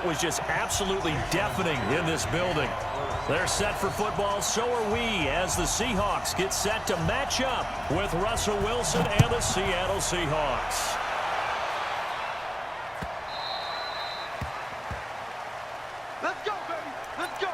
That was just absolutely deafening in this building. They're set for football, so are we, as the Seahawks get set to match up with Russell Wilson and the Seattle Seahawks. Let's go, baby. Let's go.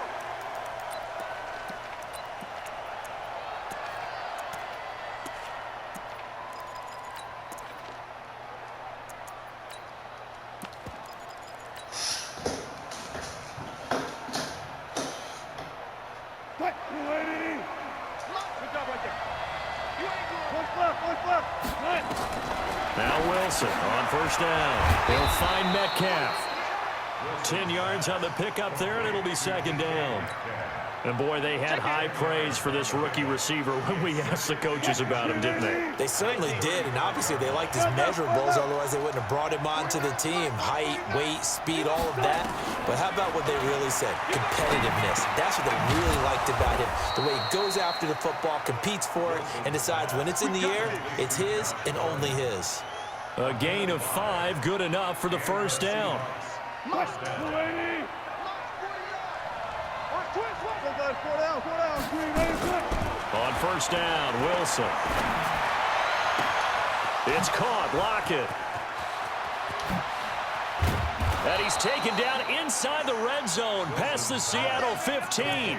Now Wilson on first down. He'll find Metcalf. 10 yards on the pickup there, and it'll be second down. And, boy, they had high praise for this rookie receiver when we asked the coaches about him, didn't they? They certainly did, and obviously they liked his measurables, otherwise they wouldn't have brought him onto the team. Height, weight, speed, all of that. But how about what they really said? Competitiveness. That's what they really liked about him. The way he goes after the football, competes for it, and decides when it's in the air, it's his and only his. A gain of 5, good enough for the first down. On first down, Wilson. It's caught. Lockett. And he's taken down inside the red zone past the Seattle 15.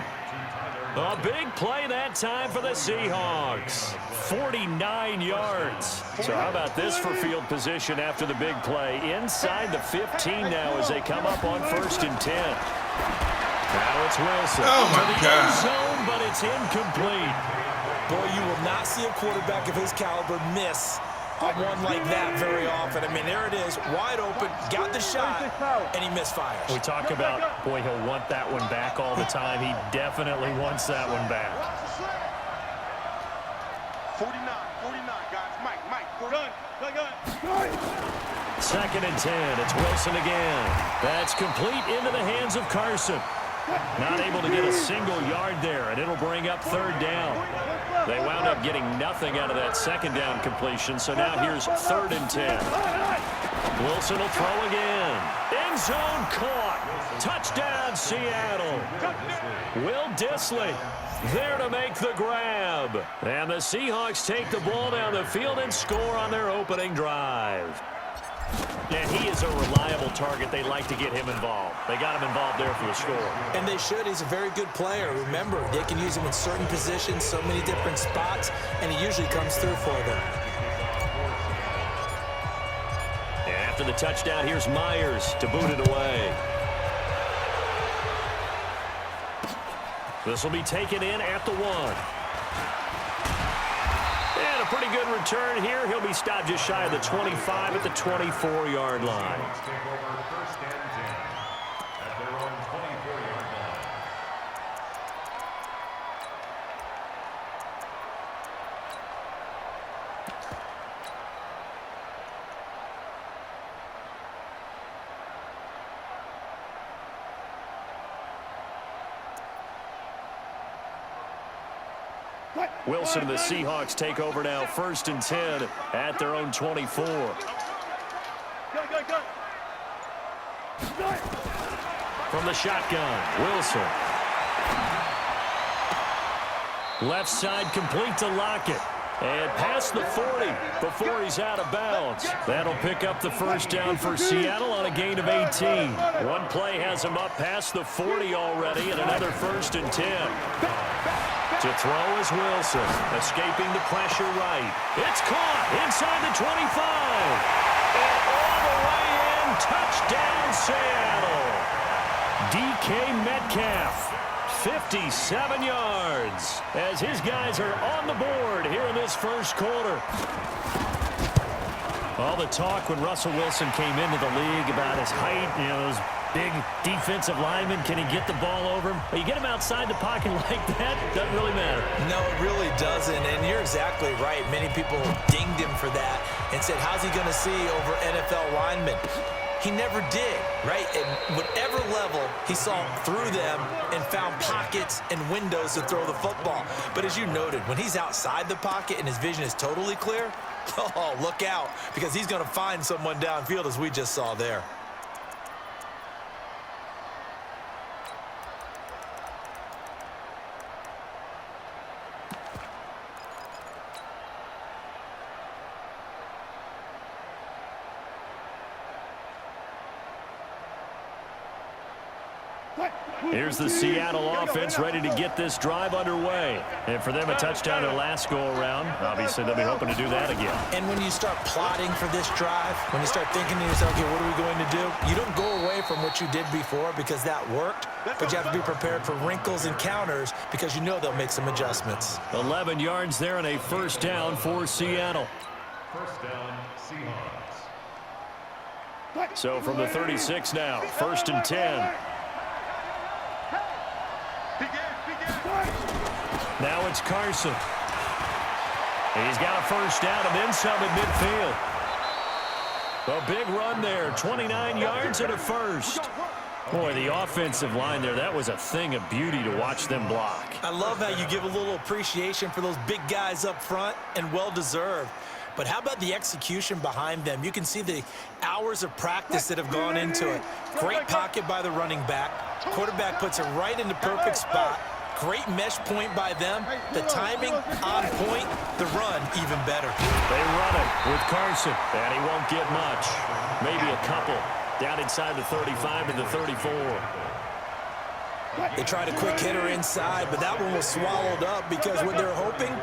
A big play that time for the Seahawks. 49 yards. So how about this for field position after the big play? Inside the 15 now as they come up on first and 10. Now it's Wilson. Oh, my God. End zone, but it's incomplete. Boy, you will not see a quarterback of his caliber miss on one like that very often. I mean, there it is, wide open, got the shot, and he misfires. We talk about, boy, he'll want that one back all the time. He definitely wants that one back. 49, guys. Mike, gun. Second and 10. It's Wilson again. That's complete into the hands of Carson. Not able to get a single yard there, and it'll bring up third down. They wound up getting nothing out of that second down completion, so now here's third and 10. Wilson will throw again. End zone caught. Touchdown, Seattle. Will Dissly there to make the grab. And the Seahawks take the ball down the field and score on their opening drive. And he is a reliable target. They like to get him involved. They got him involved there for the score. And they should. He's a very good player. Remember, they can use him in certain positions, so many different spots, and he usually comes through for them. And after the touchdown, here's Myers to boot it away. This will be taken in at the 1. And a pretty good return here. He'll be stopped just shy of the 25 at the 24-yard line. Wilson and the Seahawks take over now, first and 10 at their own 24. From the shotgun, Wilson. Left side complete to Lockett. And past the 40 before he's out of bounds. That'll pick up the first down for Seattle on a gain of 18. One play has him up past the 40 already, and another first and 10. To throw is Wilson, escaping the pressure right. It's caught inside the 25. And all the way in, touchdown Seattle. DK Metcalf, 57 yards, as his guys are on the board here in this first quarter. All the talk when Russell Wilson came into the league about his height, those big defensive linemen, can he get the ball over him? But you get him outside the pocket like that, doesn't really matter. No, it really doesn't, and you're exactly right. Many people dinged him for that and said, how's he going to see over NFL linemen? He never did, right? At whatever level, he saw through them and found pockets and windows to throw the football. But as you noted, when he's outside the pocket and his vision is totally clear, oh, look out, because he's going to find someone downfield, as we just saw there. Here's the Seattle offense ready to get this drive underway. And for them, a touchdown their last go-around. Obviously, they'll be hoping to do that again. And when you start plotting for this drive, when you start thinking to yourself, okay, what are we going to do? You don't go away from what you did before because that worked, but you have to be prepared for wrinkles and counters because you know they'll make some adjustments. 11 yards there and a first down for Seattle. First down, Seahawks. So from the 36 now, 1st and 10. Now it's Carson. He's got a first down and then some at midfield. A big run there, 29 yards and a first. Boy, the offensive line there, that was a thing of beauty to watch them block. I love how you give a little appreciation for those big guys up front, and well-deserved. But how about the execution behind them? You can see the hours of practice that have gone into it. Great pocket by the running back. Quarterback puts it right in the perfect spot. Great mesh point by them. The timing on point. The run even better. They run it with Carson, and he won't get much. Maybe a couple. Down inside the 35 and the 34. They tried a quick hitter inside, but that one was swallowed up because what they're hoping,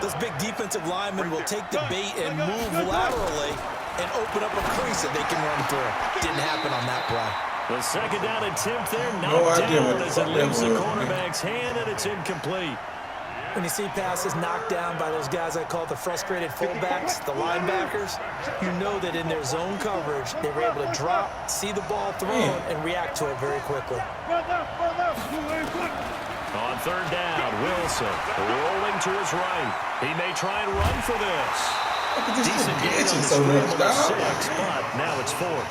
those big defensive linemen will take the bait and move laterally and open up a crease that they can run through. Didn't happen on that play. The second down attempt there, knocked down as it leaves the cornerback's hand, and it's incomplete. When you see passes knocked down by those guys I call the frustrated fullbacks, the linebackers, you know that in their zone coverage, they were able to drop, see the ball thrown, and react to it very quickly. On third down, Wilson rolling to his right. He may try and run for this. Decent gain on the scramble of 6, but now it's 4th.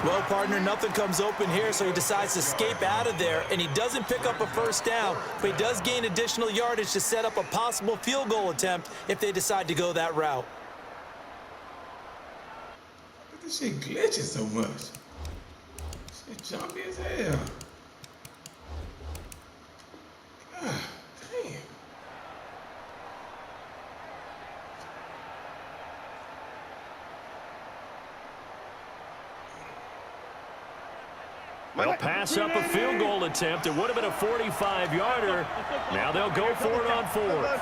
Well, partner, nothing comes open here, so he decides to escape out of there, and he doesn't pick up a first down, but he does gain additional yardage to set up a possible field goal attempt if they decide to go that route. This shit glitching so much. Shit jumpy as hell. God damn. They'll pass up a field goal attempt. It would have been a 45-yarder. Now they'll go for it on 4th.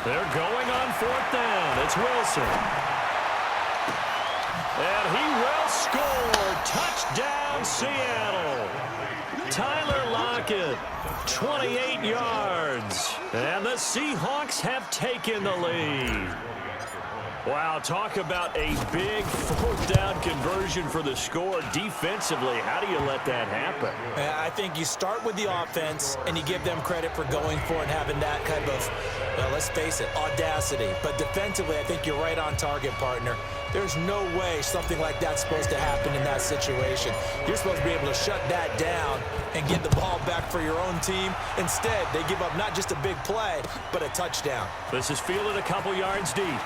They're going on 4th down. It's Wilson. And he will score. Touchdown, Seattle. Tyler Lockett, 28 yards. And the Seahawks have taken the lead. Wow, talk about a big 4th down conversion for the score. Defensively, how do you let that happen? I think you start with the offense, and you give them credit for going for it and having that kind of, well, let's face it, audacity. But defensively, I think you're right on target, partner. There's no way something like that's supposed to happen in that situation. You're supposed to be able to shut that down and get the ball back for your own team. Instead, they give up not just a big play, but a touchdown. This is fielded a couple yards deep.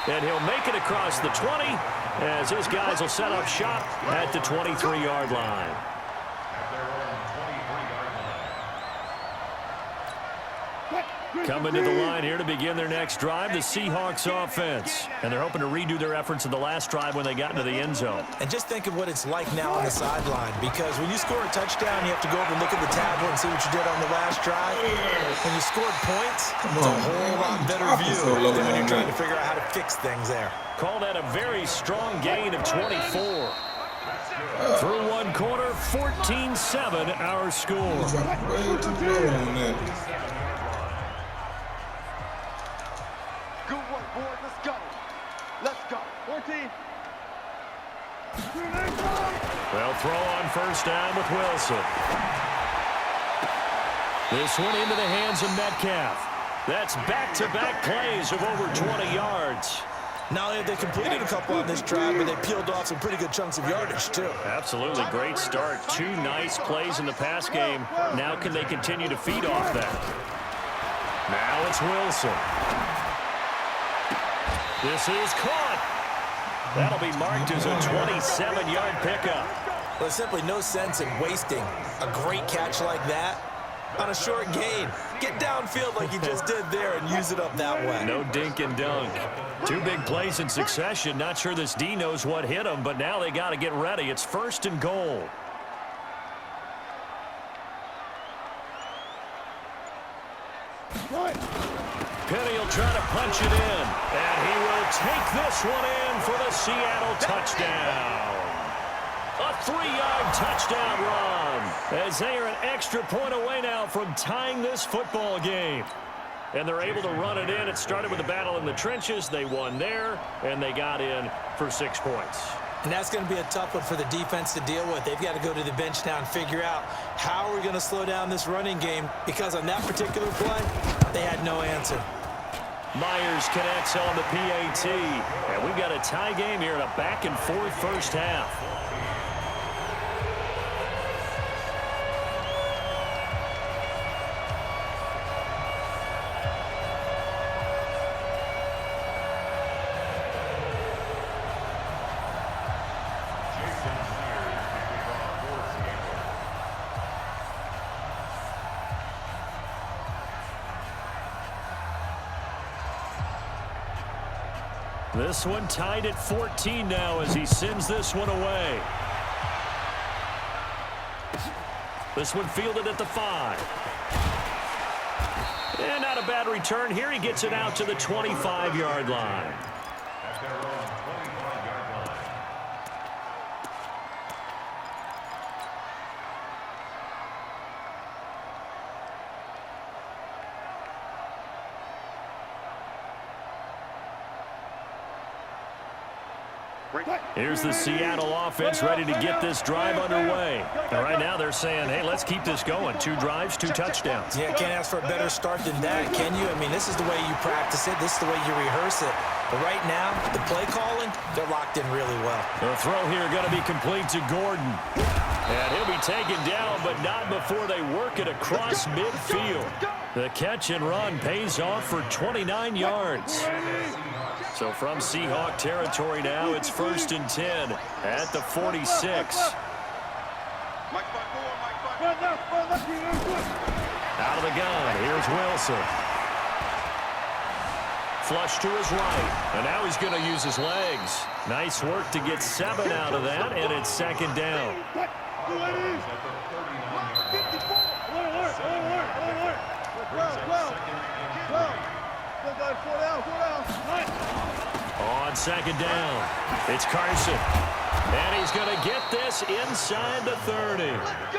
And he'll make it across the 20 as his guys will set up shop at the 23-yard line. Coming to the line here to begin their next drive, the Seahawks offense. And they're hoping to redo their efforts in the last drive when they got into the end zone. And just think of what it's like now on the sideline, because when you score a touchdown, you have to go over and look at the tablet and see what you did on the last drive. When you scored points, it's a whole lot better view than when you're trying to figure out how to fix things there. Called at a very strong gain of 24. Through one quarter, 14-7 our score. Good work, boys. Let's go. Let's go. 14. They'll throw on first down with Wilson. This one into the hands of Metcalf. That's back-to-back plays of over 20 yards. Not only have they completed a couple on this drive, but they peeled off some pretty good chunks of yardage, too. Absolutely great start. 2 nice plays in the pass game. Now can they continue to feed off that? Now it's Wilson. This is caught. That'll be marked as a 27-yard pickup. Well, there's simply no sense in wasting a great catch like that on a short gain. Get downfield like you just did there and use it up that way. No dink and dunk. Two big plays in succession. Not sure this D knows what hit him, but now they got to get ready. It's 1st and goal. Penny will try to punch it in, and he will take this one in for the Seattle touchdown. A 3-yard touchdown run, as they are an extra point away now from tying this football game. And they're able to run it in. It started with a battle in the trenches. They won there, and they got in for 6 points. And that's going to be a tough one for the defense to deal with. They've got to go to the bench now and figure out how are we going to slow down this running game, because on that particular play, they had no answer. Myers connects on the PAT, and we've got a tie game here in a back-and-forth first half. This one tied at 14 now as he sends this one away. This one fielded at the 5. And not a bad return here. He gets it out to the 25-yard line. Here's the Seattle offense ready to get this drive underway. And right now they're saying, hey, let's keep this going. 2 drives, 2 touchdowns. Yeah, can't ask for a better start than that, can you? I mean, this is the way you practice it. This is the way you rehearse it. But right now, the play calling, they're locked in really well. The throw here going to be complete to Gordon. And he'll be taken down, but not before they work it across midfield. The catch and run pays off for 29 yards. So from Seahawk territory now, it's 1st and 10 at the 46. Out of the gun, here's Wilson. Flush to his right, and now he's going to use his legs. Nice work to get 7 out of that, and it's 2nd down. On 2nd down, it's Carson. And he's going to get this inside the 30.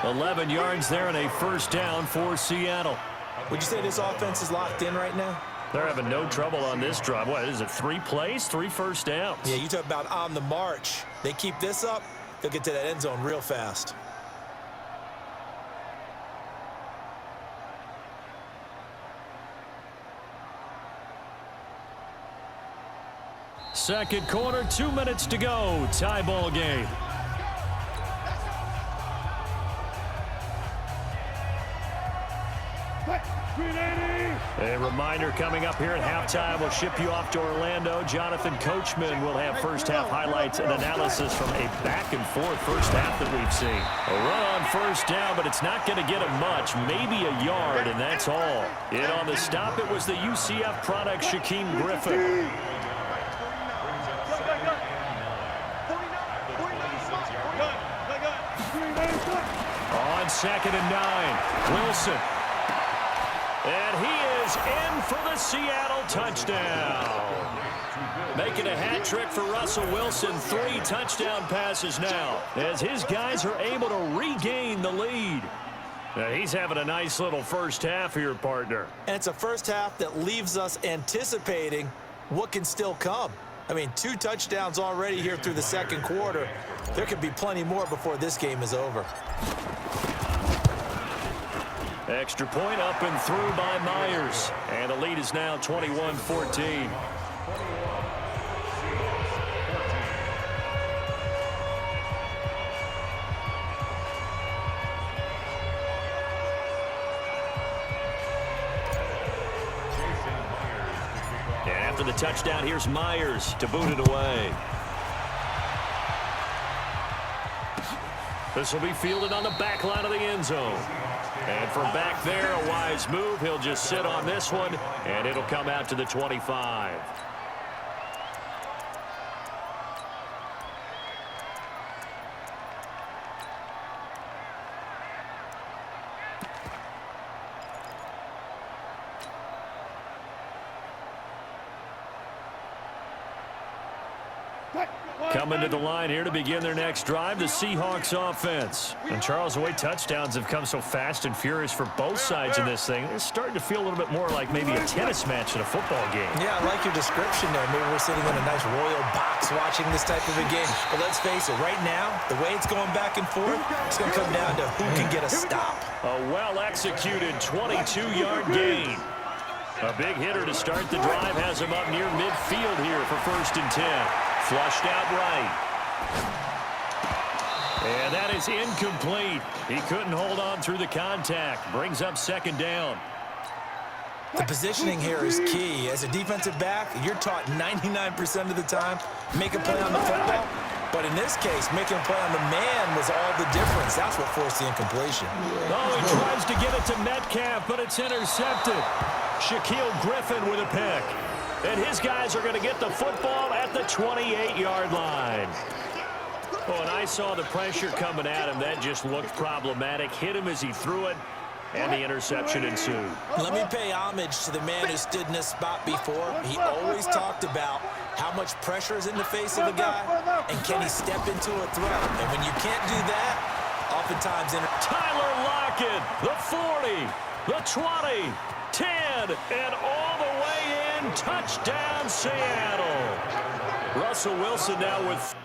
11 yards there and a 1st down for Seattle. Would you say this offense is locked in right now? They're having no trouble on this drive. What is it, 3 plays, 3 first downs? Yeah, you talk about on the march. They keep this up, they'll get to that end zone real fast. Second quarter, 2 minutes to go. Tie ball game. A reminder coming up here at halftime. We'll ship you off to Orlando. Jonathan Coachman will have first half highlights and analysis from a back-and-forth first half that we've seen. A run on 1st down, but it's not going to get him much, maybe a yard, and that's all. In on the stop, it was the UCF product, Shaquem Griffin. On 2nd and 9, Wilson. And he is in for the Seattle touchdown. Making a hat trick for Russell Wilson. 3 touchdown passes now as his guys are able to regain the lead. Now he's having a nice little first half here, partner. And it's a first half that leaves us anticipating what can still come. I mean, 2 touchdowns already here through the second quarter. There could be plenty more before this game is over. Extra point up and through by Myers. And the lead is now 21-14. After the touchdown, here's Myers to boot it away. This will be fielded on the back line of the end zone. And from back there, a wise move. He'll just sit on this one, and it'll come out to the 25. Coming to the line here to begin their next drive, the Seahawks offense. And Charles, the way touchdowns have come so fast and furious for both sides in this thing, it's starting to feel a little bit more like maybe a tennis match in a football game. Yeah, I like your description there. Maybe we're sitting in a nice royal box watching this type of a game. But let's face it, right now, the way it's going back and forth, it's going to come down to who can get a stop. A well-executed 22-yard gain. A big hitter to start the drive has him up near midfield here for 1st and 10. Flushed out right. And that is incomplete. He couldn't hold on through the contact. Brings up 2nd down. The positioning here is key. As a defensive back, you're taught 99% of the time, make a play on the football. But in this case, making a play on the man was all the difference. That's what forced the incompletion. Oh, he tries to get it to Metcalf, but it's intercepted. Shaquille Griffin with a pick. And his guys are going to get the football at the 28-yard line. Oh, and I saw the pressure coming at him. That just looked problematic. Hit him as he threw it, and the interception ensued. Let me pay homage to the man who stood in this spot before. He always talked about how much pressure is in the face of a guy, and can he step into a throw. And when you can't do that, oftentimes... Tyler Lockett, the 40, the 20, 10, and all the way in. Touchdown, Seattle. Russell Wilson now with...